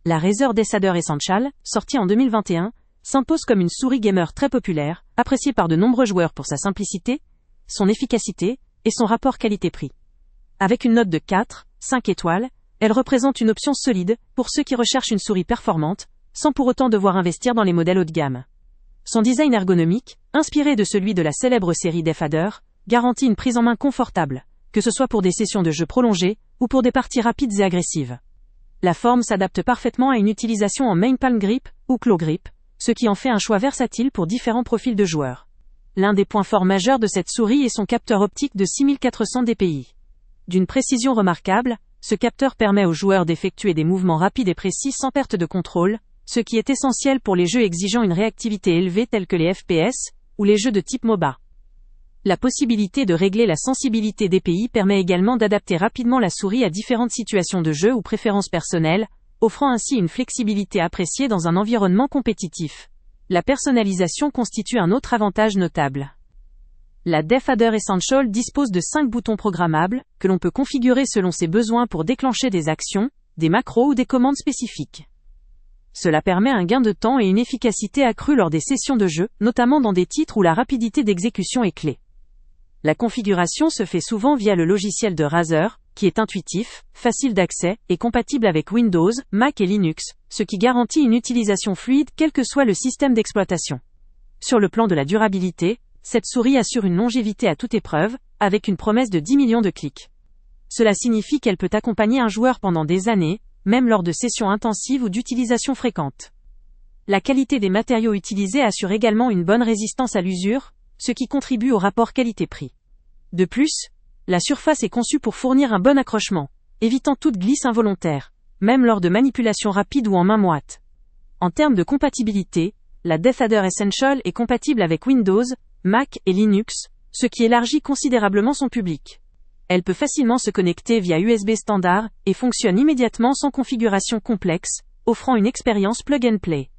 La Razer Desader Essential, sortie en 2021, s'impose comme une souris gamer très populaire, appréciée par de nombreux joueurs pour sa simplicité, son efficacité et son rapport qualité-prix. Avec une note de 4, 5 étoiles, elle représente une option solide pour ceux qui recherchent une souris performante, sans pour autant devoir investir dans les modèles haut de gamme. Son design ergonomique, inspiré de celui de la célèbre série Desader, garantit une prise en main confortable, que ce soit pour des sessions de jeu prolongées ou pour des parties rapides et agressives. La forme s'adapte parfaitement à une utilisation en main palm grip ou claw grip, ce qui en fait un choix versatile pour différents profils de joueurs. L'un des points forts majeurs de cette souris est son capteur optique de 6400 dpi. D'une précision remarquable, ce capteur permet aux joueurs d'effectuer des mouvements rapides et précis sans perte de contrôle, ce qui est essentiel pour les jeux exigeant une réactivité élevée tels que les FPS ou les jeux de type MOBA. La possibilité de régler la sensibilité dpi permet également d'adapter rapidement la souris à différentes situations de jeu ou préférences personnelles, offrant ainsi une flexibilité appréciée dans un environnement compétitif. La personnalisation constitue un autre avantage notable. La Desader Essential dispose de 5 boutons programmables, que l'on peut configurer selon ses besoins pour déclencher des actions, des macros ou des commandes spécifiques. Cela permet un gain de temps et une efficacité accrue lors des sessions de jeu, notamment dans des titres où la rapidité d'exécution est clé. La configuration se fait souvent via le logiciel de Razer, qui est intuitif, facile d'accès et compatible avec Windows, Mac et Linux, ce qui garantit une utilisation fluide quel que soit le système d'exploitation. Sur le plan de la durabilité, cette souris assure une longévité à toute épreuve, avec une promesse de 10 millions de clics. Cela signifie qu'elle peut accompagner un joueur pendant des années, même lors de sessions intensives ou d'utilisation fréquente. La qualité des matériaux utilisés assure également une bonne résistance à l'usure, ce qui contribue au rapport qualité-prix. De plus, la surface est conçue pour fournir un bon accrochement, évitant toute glisse involontaire, même lors de manipulations rapides ou en main moite. En termes de compatibilité, la Desader Essential est compatible avec Windows, Mac et Linux, ce qui élargit considérablement son public. Elle peut facilement se connecter via USB standard et fonctionne immédiatement sans configuration complexe, offrant une expérience plug and play.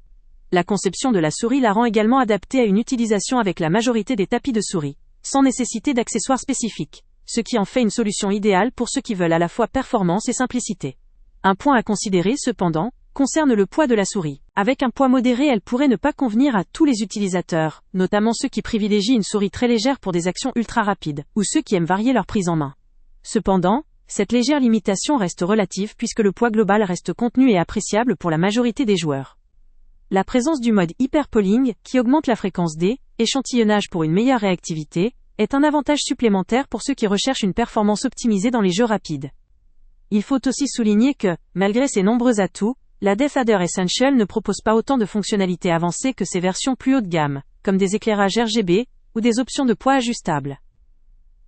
La conception de la souris la rend également adaptée à une utilisation avec la majorité des tapis de souris, sans nécessité d'accessoires spécifiques, ce qui en fait une solution idéale pour ceux qui veulent à la fois performance et simplicité. Un point à considérer cependant, concerne le poids de la souris. Avec un poids modéré, elle pourrait ne pas convenir à tous les utilisateurs, notamment ceux qui privilégient une souris très légère pour des actions ultra rapides, ou ceux qui aiment varier leur prise en main. Cependant, cette légère limitation reste relative puisque le poids global reste contenu et appréciable pour la majorité des joueurs. La présence du mode hyperpolling, qui augmente la fréquence d'échantillonnage pour une meilleure réactivité, est un avantage supplémentaire pour ceux qui recherchent une performance optimisée dans les jeux rapides. Il faut aussi souligner que, malgré ses nombreux atouts, la Desader Essential ne propose pas autant de fonctionnalités avancées que ses versions plus haut de gamme, comme des éclairages RGB, ou des options de poids ajustables.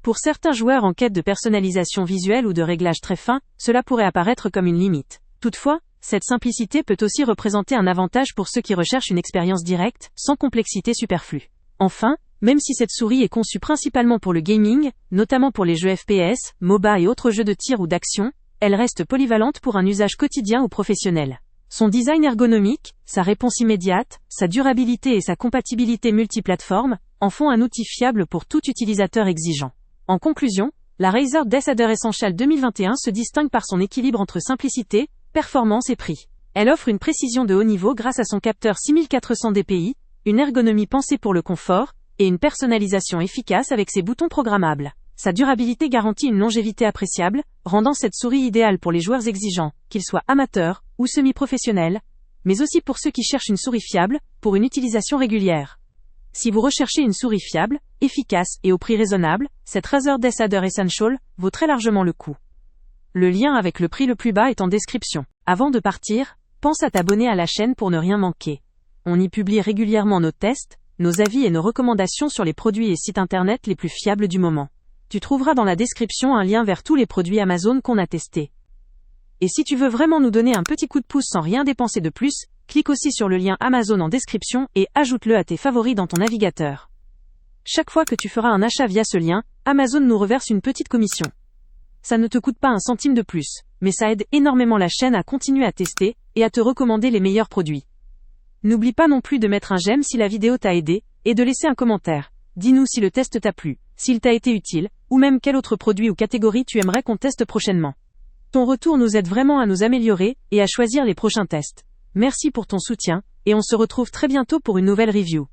Pour certains joueurs en quête de personnalisation visuelle ou de réglages très fins, cela pourrait apparaître comme une limite. Toutefois, cette simplicité peut aussi représenter un avantage pour ceux qui recherchent une expérience directe, sans complexité superflue. Enfin, même si cette souris est conçue principalement pour le gaming, notamment pour les jeux FPS, MOBA et autres jeux de tir ou d'action, elle reste polyvalente pour un usage quotidien ou professionnel. Son design ergonomique, sa réponse immédiate, sa durabilité et sa compatibilité multiplateforme en font un outil fiable pour tout utilisateur exigeant. En conclusion, la Razer Desader Essential 2021 se distingue par son équilibre entre simplicité, performance et prix. Elle offre une précision de haut niveau grâce à son capteur 6400 dpi, une ergonomie pensée pour le confort, et une personnalisation efficace avec ses boutons programmables. Sa durabilité garantit une longévité appréciable, rendant cette souris idéale pour les joueurs exigeants, qu'ils soient amateurs ou semi-professionnels, mais aussi pour ceux qui cherchent une souris fiable, pour une utilisation régulière. Si vous recherchez une souris fiable, efficace et au prix raisonnable, cette Razer Desader Essential vaut très largement le coup. Le lien avec le prix le plus bas est en description. Avant de partir, pense à t'abonner à la chaîne pour ne rien manquer. On y publie régulièrement nos tests, nos avis et nos recommandations sur les produits et sites internet les plus fiables du moment. Tu trouveras dans la description un lien vers tous les produits Amazon qu'on a testés. Et si tu veux vraiment nous donner un petit coup de pouce sans rien dépenser de plus, clique aussi sur le lien Amazon en description et ajoute-le à tes favoris dans ton navigateur. Chaque fois que tu feras un achat via ce lien, Amazon nous reverse une petite commission. Ça ne te coûte pas un centime de plus, mais ça aide énormément la chaîne à continuer à tester et à te recommander les meilleurs produits. N'oublie pas non plus de mettre un j'aime si la vidéo t'a aidé, et de laisser un commentaire. Dis-nous si le test t'a plu, s'il t'a été utile, ou même quel autre produit ou catégorie tu aimerais qu'on teste prochainement. Ton retour nous aide vraiment à nous améliorer et à choisir les prochains tests. Merci pour ton soutien, et on se retrouve très bientôt pour une nouvelle review.